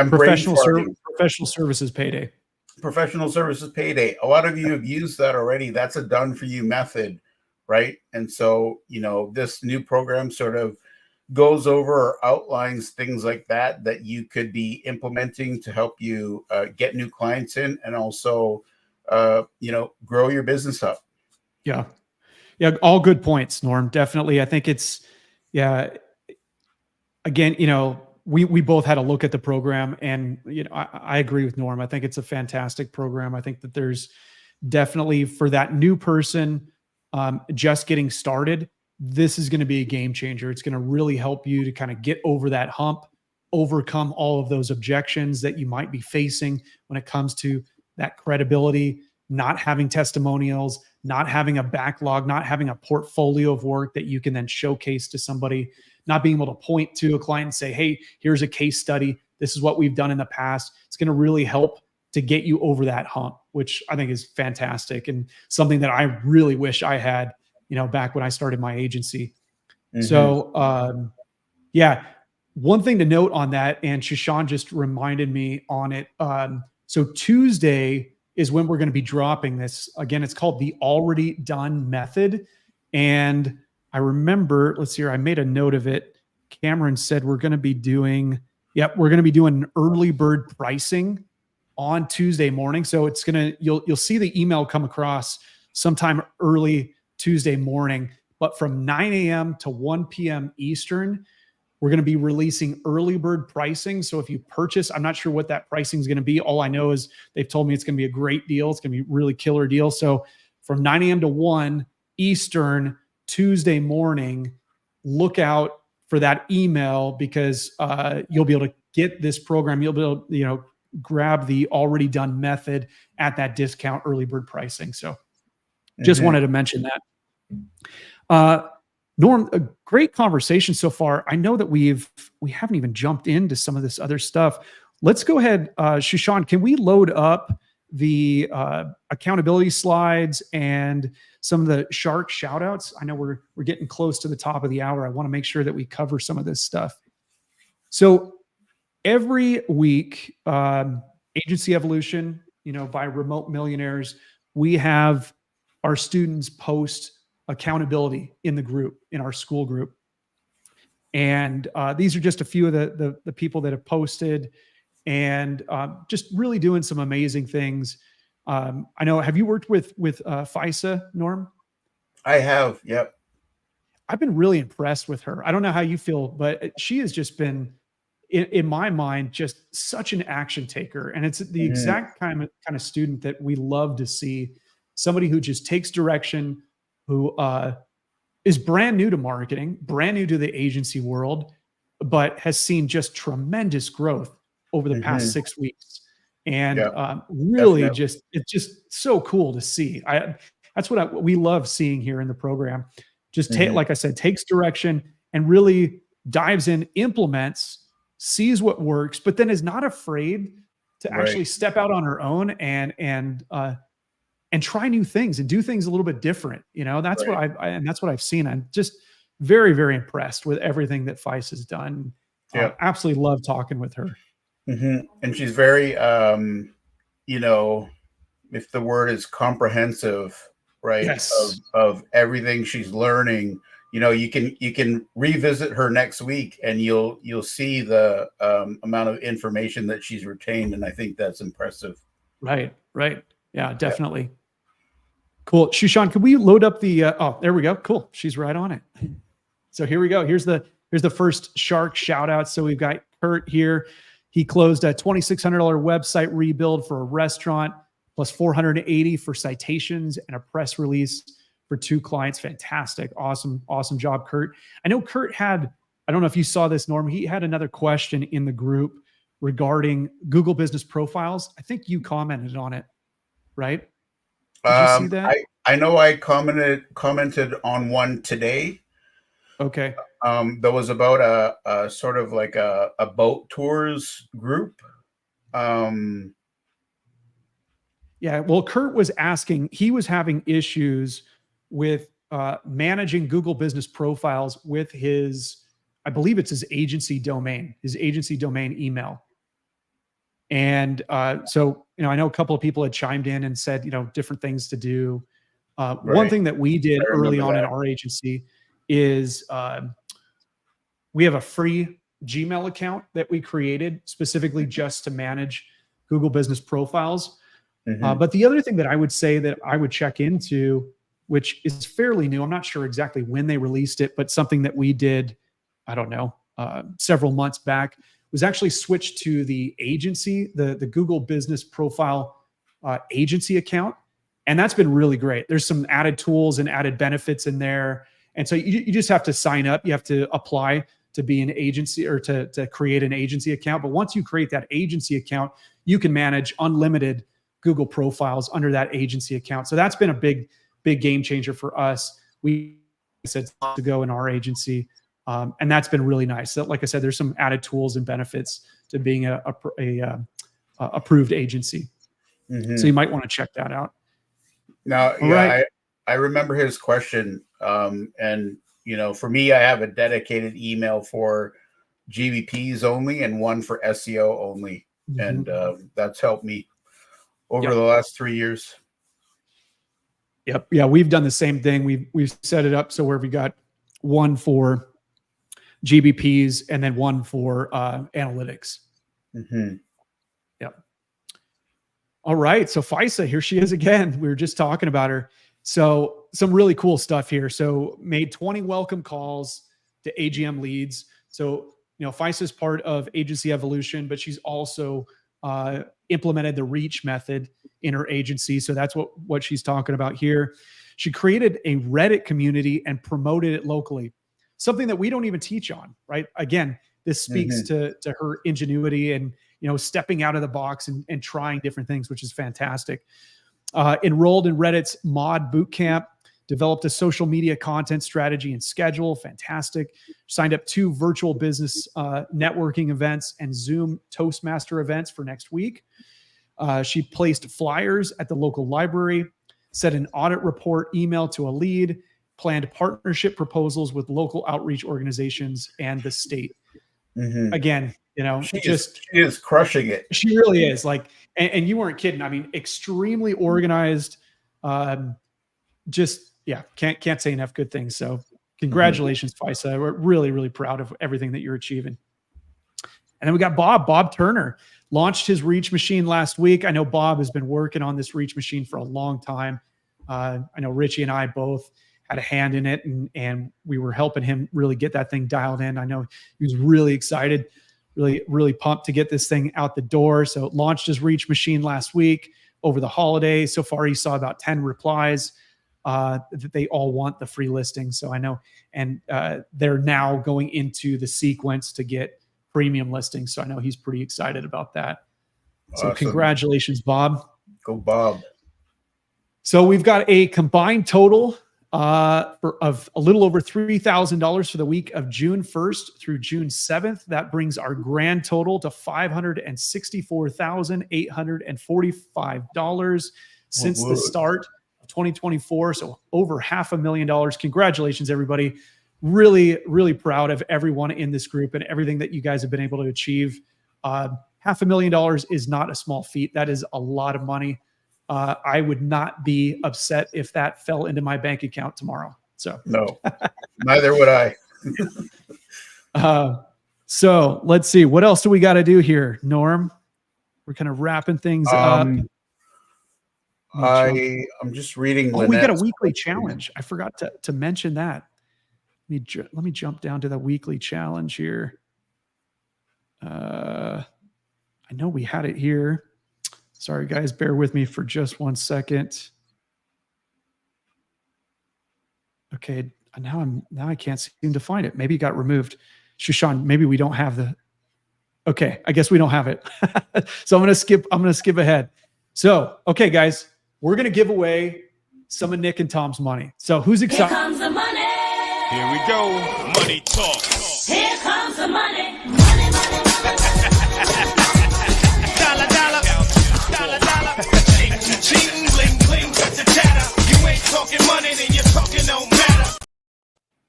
brain farting. Professional services payday. Professional Services Payday. A lot of you have used that already. That's a done for you method, right? And so, this new program sort of goes over or outlines things like that you could be implementing to help you get new clients in, and also, grow your business up. Yeah. Yeah. All good points, Norm. Definitely. I think it's, yeah. Again, we both had a look at the program, and I agree with Norm. I think it's a fantastic program. I think that there's definitely, for that new person just getting started, this is going to be a game changer. It's going to really help you to kind of get over that hump, overcome all of those objections that you might be facing when it comes to that credibility, not having testimonials, not having a backlog, not having a portfolio of work that you can then showcase to somebody, not being able to point to a client and say, hey, here's a case study. This is what we've done in the past. It's going to really help to get you over that hump, which I think is fantastic, and something that I really wish I had, back when I started my agency. Mm-hmm. So, yeah, one thing to note on that, and Shashan just reminded me on it. So Tuesday is when we're going to be dropping this. Again, it's called the Already Done Method. And I remember, let's see here, I made a note of it. Cameron said we're going to be doing an early bird pricing on Tuesday morning. So it's you'll see the email come across sometime early Tuesday morning, but from 9 a.m. to 1 p.m. Eastern, we're going to be releasing early bird pricing. So if you purchase, I'm not sure what that pricing is going to be. All I know is they've told me it's going to be a great deal. It's going to be a really killer deal. So from 9 a.m. to 1 Eastern, Tuesday morning, look out for that email, because you'll be able to get this program. You'll be able to, grab the Already Done Method at that discount early bird pricing. So just wanted to mention that. Norm, a great conversation so far. I know that we haven't even jumped into some of this other stuff. Let's go ahead. Shashan, can we load up the accountability slides and some of the shark shout outs? I know we're getting close to the top of the hour. I want to make sure that we cover some of this stuff. So every week, Agency Evolution, by Remote Millionaires, we have our students post accountability in the group, in our school group. And these are just a few of the people that have posted, and just really doing some amazing things. I know, have you worked with FISA, Norm? I have, yep. I've been really impressed with her. I don't know how you feel, but she has just been, in my mind, just such an action taker. And it's the exact kind of student that we love to see. Somebody who just takes direction, who is brand new to marketing, brand new to the agency world, but has seen just tremendous growth over the past 6 weeks. And really definitely. It's just so cool to see. That's what we love seeing here in the program. Just like I said, takes direction and really dives in, implements, sees what works, but then is not afraid to actually step out on her own and try new things and do things a little bit different. That's what that's what I've seen. I'm just very, very impressed with everything that FISA has done. Absolutely love talking with her. And she's very, if the word is comprehensive, right? Yes. Of everything she's learning. You can revisit her next week, and you'll see the amount of information that she's retained, and I think that's impressive. Right. Yeah, definitely. Yeah. Cool. Shushan, can we load up the, there we go. Cool. She's right on it. So here we go. Here's the first shark shout out. So we've got Kurt here. He closed a $2,600 website rebuild for a restaurant, plus $480 for citations and a press release for 2 clients. Fantastic. Awesome job, Kurt. I know Kurt had, I don't know if you saw this, Norm, he had another question in the group regarding Google Business Profiles. I think you commented on it, right? Did you see that? I know I commented on one today. Okay. That was about a sort of like a boat tours group. Yeah, well, Kurt was asking, he was having issues with managing Google Business Profiles with his, I believe it's his agency domain email. And so, I know a couple of people had chimed in and said, different things to do. One thing that we did early on in our agency is we have a free Gmail account that we created specifically just to manage Google Business Profiles. But the other thing that I would say that I would check into, which is fairly new, I'm not sure exactly when they released it, but something that we did, I don't know, several months back, was actually switched to the agency, the Google Business Profile agency account. And that's been really great. There's some added tools and added benefits in there. And so you just have to sign up. You have to apply to be an agency or to create an agency account. But once you create that agency account, you can manage unlimited Google profiles under that agency account. So that's been a big game changer for us. We said to go in our agency. And that's been really nice. So like I said, there's some added tools and benefits to being a approved agency. So you might want to check that out. Now, I remember his question. And, for me, I have a dedicated email for GBPs only and one for SEO only. And that's helped me over the last 3 years. Yep. Yeah, we've done the same thing. We've set it up so where we got one for GBPs and then one for analytics. Yep. All right. So FISA, here she is again. We were just talking about her. So some really cool stuff here. So made 20 welcome calls to AGM leads. So, FISA is part of Agency Evolution, but she's also implemented the reach method in her agency. So that's what she's talking about here. She created a Reddit community and promoted it locally. Something that we don't even teach on, right? Again, this speaks to her ingenuity and, stepping out of the box and trying different things, which is fantastic. Enrolled in Reddit's mod bootcamp, developed a social media content strategy and schedule. Fantastic. Signed up 2 virtual business networking events and Zoom Toastmaster events for next week. She placed flyers at the local library, sent an audit report email to a lead, planned partnership proposals with local outreach organizations and the state. Again, she is crushing it. She really is. And you weren't kidding. I mean, extremely organized. Can't say enough good things. So congratulations, FISA. We're really, really proud of everything that you're achieving. And then we got Bob Turner, launched his reach machine last week. I know Bob has been working on this reach machine for a long time. I know Richie and I both had a hand in it, and we were helping him really get that thing dialed in. I know he was really excited, really, really pumped to get this thing out the door. So launched his reach machine last week over the holiday. So far, he saw about 10 replies that they all want the free listing. So I know, and they're now going into the sequence to get premium listings. So I know he's pretty excited about that. So awesome. Congratulations, Bob. Go Bob. So we've got a combined total of a little over $3,000 for the week of June 1st through June 7th. That brings our grand total to $564,845 since the start of 2024. So over $500,000. Congratulations, everybody. Really, really proud of everyone in this group and everything that you guys have been able to achieve. $500,000 is not a small feat. That is a lot of money. I would not be upset if that fell into my bank account tomorrow. So no, neither would I. So let's see. What else do we got to do here, Norm? We're kind of wrapping things up. I'm just reading. Oh, we got a weekly challenge. I forgot to mention that. Let me jump down to the weekly challenge here. I know we had it here. Sorry, guys, bear with me for just 1 second. Okay. Now I can't seem to find it. Maybe it got removed. Shushan, maybe we don't have the, okay. I guess we don't have it. So I'm going to skip ahead. So, okay, guys, we're going to give away some of Nick and Tom's money. So who's excited? Here comes the money. Here we go. Money talk. Here comes the money. Money, money, money. Dollar, dollar. Dollar, dollar. Cheating, cheating, bling, bling, cut the chatter. You ain't talking money, then you're talking no matter.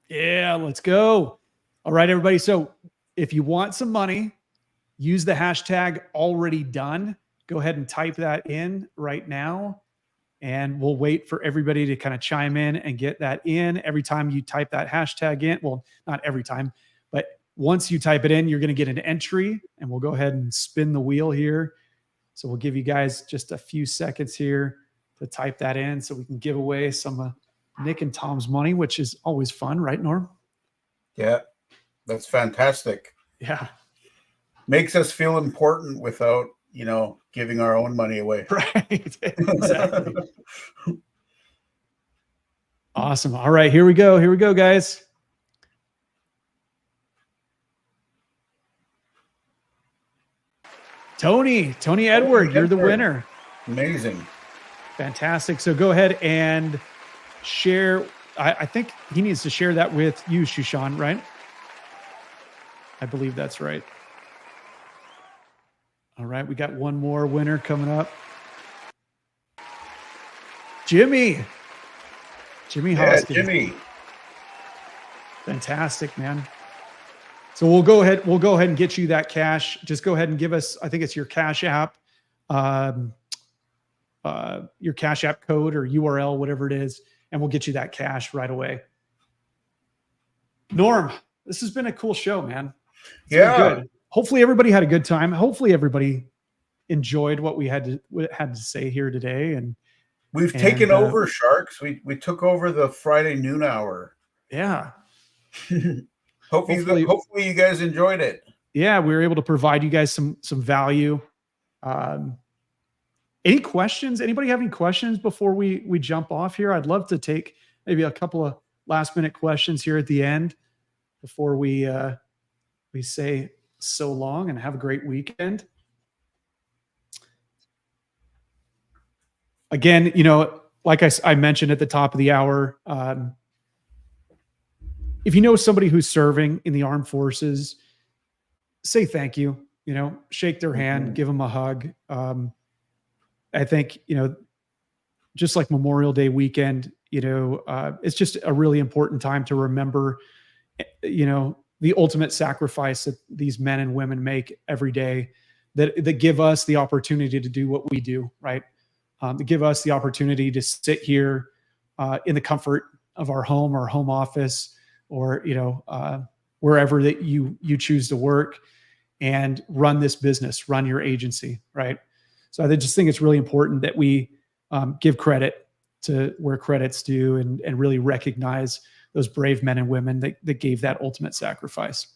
Yeah, let's go. All right, everybody. So if you want some money, use the hashtag already done. Go ahead and type that in right now. And we'll wait for everybody to kind of chime in and get that in. Every time you type that hashtag in, well, not every time, but once you type it in, you're going to get an entry, and we'll go ahead and spin the wheel here. So we'll give you guys just a few seconds here to type that in so we can give away some Nick and Tom's money, which is always fun, right, Norm? Yeah, that's fantastic. Yeah. Makes us feel important without, giving our own money away. Right. Exactly. Awesome. All right, here we go. Here we go, guys. Tony Edward, you're the winner. Amazing. Fantastic. So go ahead and share. I think he needs to share that with you, Shushan, right? I believe that's right. All right, we got one more winner coming up. Jimmy Hoskins. Jimmy. Fantastic, man. So we'll go ahead and get you that cash. Just go ahead and give us, I think it's your Cash App, your Cash App code or URL, whatever it is, and we'll get you that cash right away. Norm, this has been a cool show, man. It's been good. Hopefully everybody had a good time. Hopefully everybody enjoyed what we had to say here today. And we've taken over, Sharks. We took over the Friday noon hour. Yeah. Hopefully you guys enjoyed it. Yeah, we were able to provide you guys some value. Any questions? Anybody have any questions before we jump off here? I'd love to take maybe a couple of last minute questions here at the end before we say so long and have a great weekend. Again, like I mentioned at the top of the hour, if you know somebody who's serving in the armed forces, say thank you, shake their hand, give them a hug. I think, just like Memorial Day weekend, it's just a really important time to remember, the ultimate sacrifice that these men and women make every day that give us the opportunity to do what we do, right? To give us the opportunity to sit here in the comfort of our home or home office or, wherever that you choose to work and run this business, run your agency, right? So I just think it's really important that we give credit to where credit's due and really recognize those brave men and women that gave that ultimate sacrifice.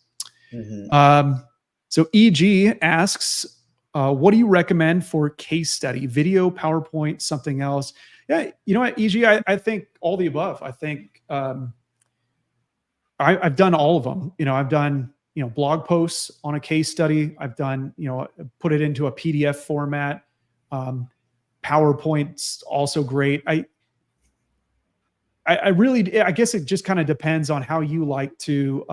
So EG asks, what do you recommend for case study? Video, PowerPoint, something else? Yeah, you know what, EG, I think all the above. I think I've done all of them. I've done, blog posts on a case study. I've done, put it into a PDF format. PowerPoint's also great. I guess it just kind of depends on how you like to,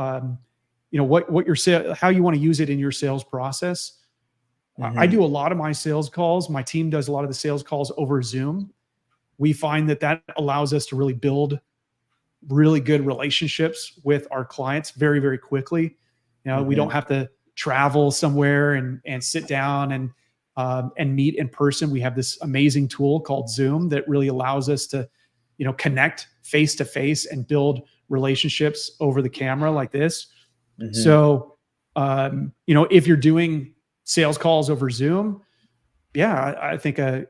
what your how you want to use it in your sales process. I do a lot of my sales calls. My team does a lot of the sales calls over Zoom. We find that allows us to really build really good relationships with our clients very, very quickly. We don't have to travel somewhere and sit down and meet in person. We have this amazing tool called Zoom that really allows us to, connect face to face and build relationships over the camera like this. So, if you're doing sales calls over Zoom, yeah, I think a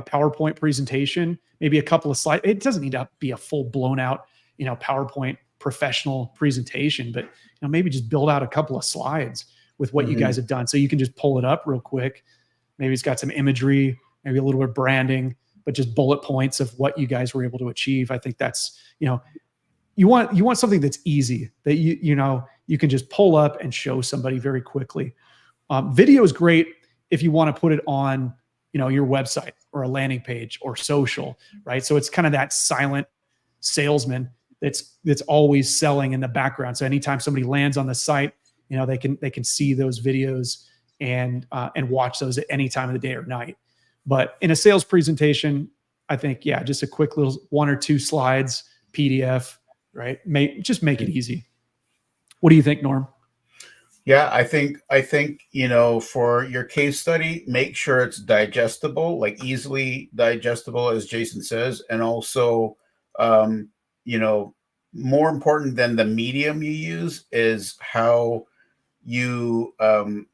PowerPoint presentation, maybe a couple of slides. It doesn't need to be a full blown out, PowerPoint professional presentation, but maybe just build out a couple of slides with what you guys have done. So you can just pull it up real quick. Maybe it's got some imagery, maybe a little bit of branding, but just bullet points of what you guys were able to achieve. I think that's, you want something that's easy, that you can just pull up and show somebody very quickly. Video is great if you want to put it on, your website or a landing page or social, right? So it's kind of that silent salesman that's always selling in the background. So anytime somebody lands on the site, they can see those videos and watch those at any time of the day or night. But in a sales presentation, I think, just a quick little 1 or 2 slides, PDF, right? Just make it easy. What do you think, Norm? Yeah, I think for your case study, make sure it's digestible, like easily digestible, as Jason says, and also, more important than the medium you use is how you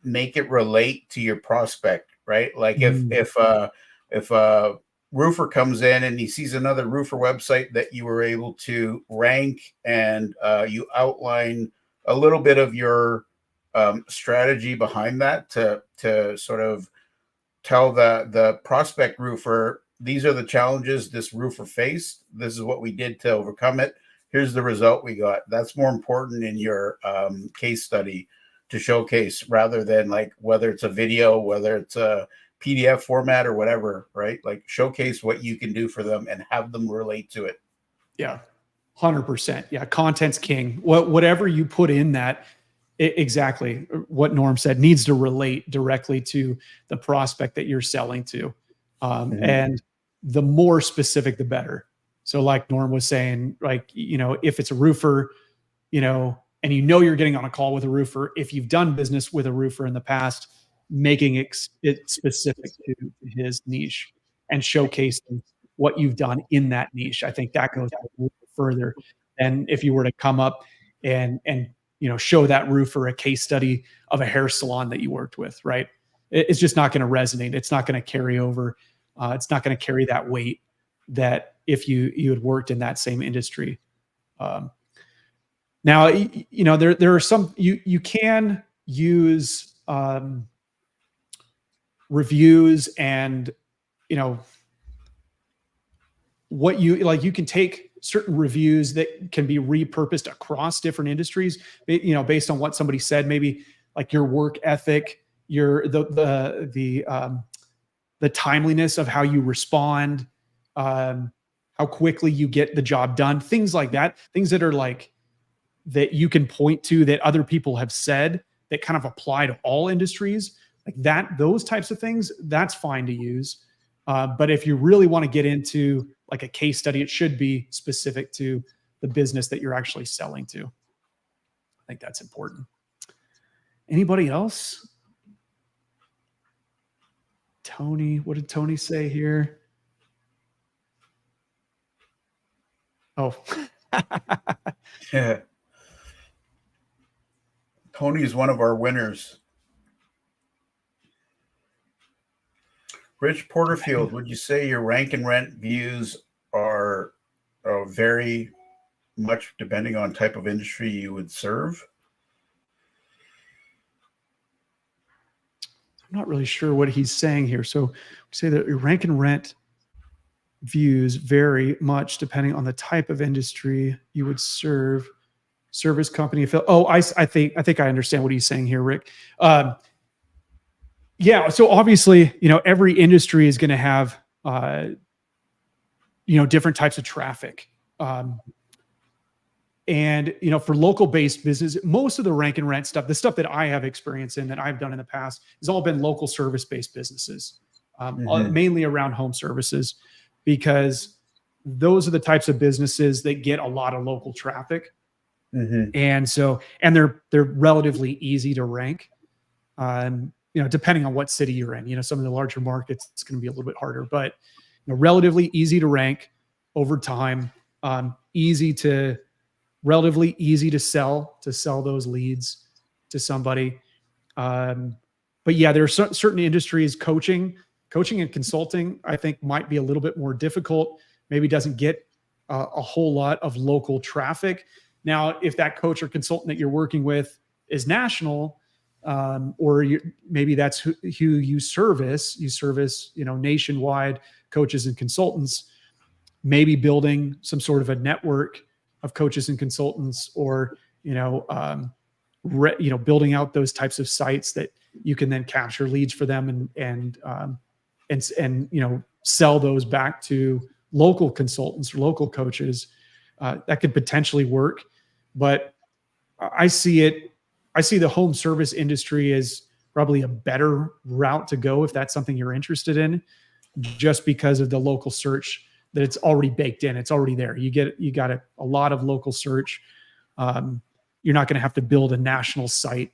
make it relate to your prospect, right? Like if a roofer comes in and he sees another roofer website that you were able to rank, and you outline a little bit of your strategy behind that to sort of tell the prospect roofer, these are the challenges this roofer faced. This is what we did to overcome it. Here's the result we got. That's more important in your case study to showcase, rather than like whether it's a video, whether it's a PDF format or whatever, right? Like showcase what you can do for them and have them relate to it. Yeah, 100%. Yeah, content's king. Whatever you put in that, exactly what Norm said, needs to relate directly to the prospect that you're selling to. And the more specific, the better. So like Norm was saying, like, if it's a roofer, and you're getting on a call with a roofer, if you've done business with a roofer in the past, making it specific to his niche and showcasing what you've done in that niche. I think that goes a little further than if you were to come up and show that roofer a case study of a hair salon that you worked with, right? It's just not going to resonate. It's not going to carry over. It's not going to carry that weight that if you had worked in that same industry. Now, there are some, you can use reviews and, what you can take certain reviews that can be repurposed across different industries, based on what somebody said, maybe like your work ethic, the timeliness of how you respond, how quickly you get the job done, things like that, things that are like, that you can point to that other people have said that kind of apply to all industries, like that, those types of things, that's fine to use. But if you really want to get into like a case study, it should be specific to the business that you're actually selling to. I think that's important. Anybody else? Tony, what did Tony say here? Oh. Yeah. Tony is one of our winners. Rich Porterfield, would you say your rank and rent views are very much depending on type of industry you would serve? I'm not really sure what he's saying here. So we say that your rank and rent views vary much depending on the type of industry you would serve. Service company. I think I understand what he's saying here, Rick. Yeah. So obviously, every industry is going to have, different types of traffic. And, for local based business, most of the rank and rent stuff, the stuff that I have experience in, that I've done in the past, has all been local service based businesses, mainly around home services, because those are the types of businesses that get a lot of local traffic. And so, and they're relatively easy to rank, depending on what city you're in. Some of the larger markets, it's going to be a little bit harder, but relatively easy to rank over time, relatively easy to sell those leads to somebody. But yeah, there are certain industries, coaching and consulting, I think might be a little bit more difficult. Maybe doesn't get a whole lot of local traffic. Now, if that coach or consultant that you're working with is national, or maybe that's who you service, nationwide coaches and consultants, maybe building some sort of a network coaches and consultants, or building out those types of sites that you can then capture leads for them and sell those back to local consultants or local coaches. That could potentially work, but I see the home service industry as probably a better route to go if that's something you're interested in, just because of the local search that it's already baked in. It's already there. You got a lot of local search. You're not going to have to build a national site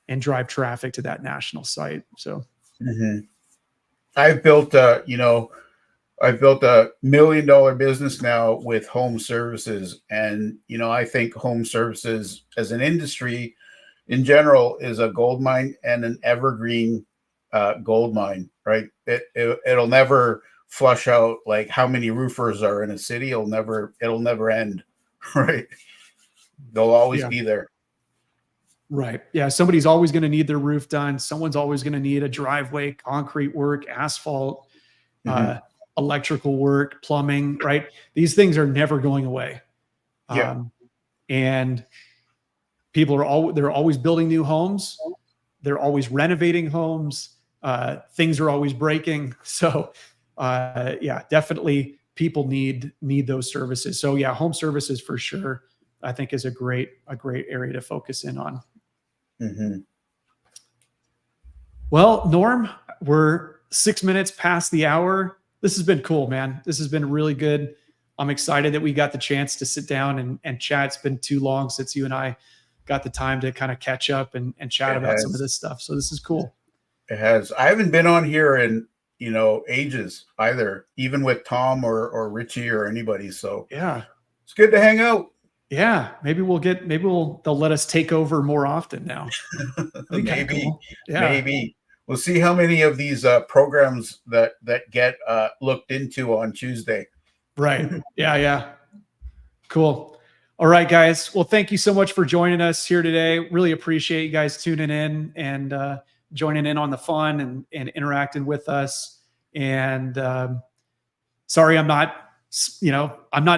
and drive traffic to that national site. So I've built a $1 million business now with home services. And, I think home services as an industry in general is a gold mine and an evergreen gold mine, right? It'll never flush out. Like how many roofers are in a city. It'll never end, right? They'll always be there. Right. Yeah. Somebody's always going to need their roof done. Someone's always going to need a driveway, concrete work, asphalt, electrical work, plumbing, right? These things are never going away. And people they're always building new homes. They're always renovating homes. Things are always breaking. So definitely people need those services. So home services for sure, I think is a great area to focus in on. Well, Norm, we're 6 minutes past the hour. This has been cool, man. This has been really good. I'm excited that we got the chance to sit down and chat. It's been too long since you and I got the time to kind of catch up and chat about some of this stuff. So this is cool. It has. I haven't been on here in, ages either, even with Tom or Richie or anybody. So it's good to hang out. Yeah, maybe they'll let us take over more often now. Maybe, cool. Maybe we'll see how many of these programs that get looked into on Tuesday. Right. Yeah. Cool. All right, guys. Well, thank you so much for joining us here today. Really appreciate you guys tuning in and joining in on the fun and interacting with us. And sorry, I'm not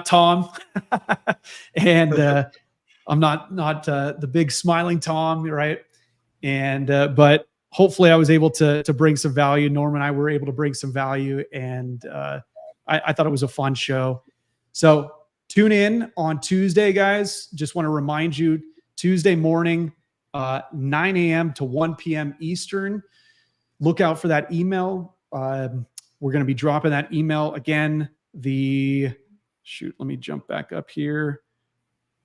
Tom and I'm not the big smiling Tom, right? And but hopefully I was able to bring some value. Norm and I were able to bring some value, and I thought it was a fun show. So tune in on Tuesday, guys. Just want to remind you, Tuesday morning, 9 a.m. to 1 p.m. Eastern. Look out for that email. We're going to be dropping that email again. Let me jump back up here.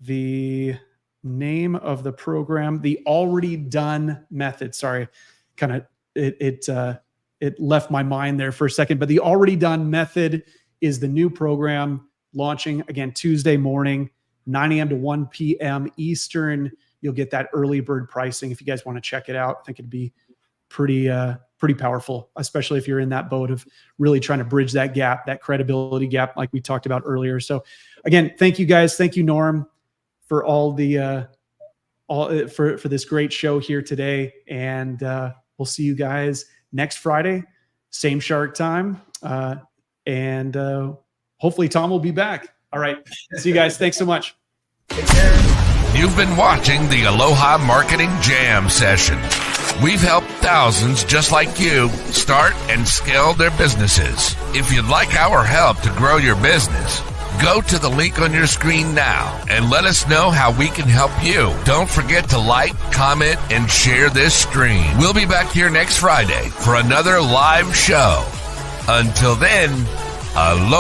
The name of the program, the Already Done Method. Sorry, kind of it left my mind there for a second, but the Already Done Method is the new program launching again Tuesday morning, 9 a.m. to 1 p.m. Eastern. You'll get that early bird pricing if you guys want to check it out. I think it'd be pretty powerful, especially if you're in that boat of really trying to bridge that gap, that credibility gap, like we talked about earlier. So again, thank you guys. Thank you, Norm, for for this great show here today. And we'll see you guys next Friday, same shark time. And hopefully Tom will be back. All right. See you guys. Thanks so much. Take care. You've been watching the Aloha Marketing Jam session. We've helped thousands just like you start and scale their businesses. If you'd like our help to grow your business, go to the link on your screen now and let us know how we can help you. Don't forget to like, comment, and share this stream. We'll be back here next Friday for another live show. Until then, aloha.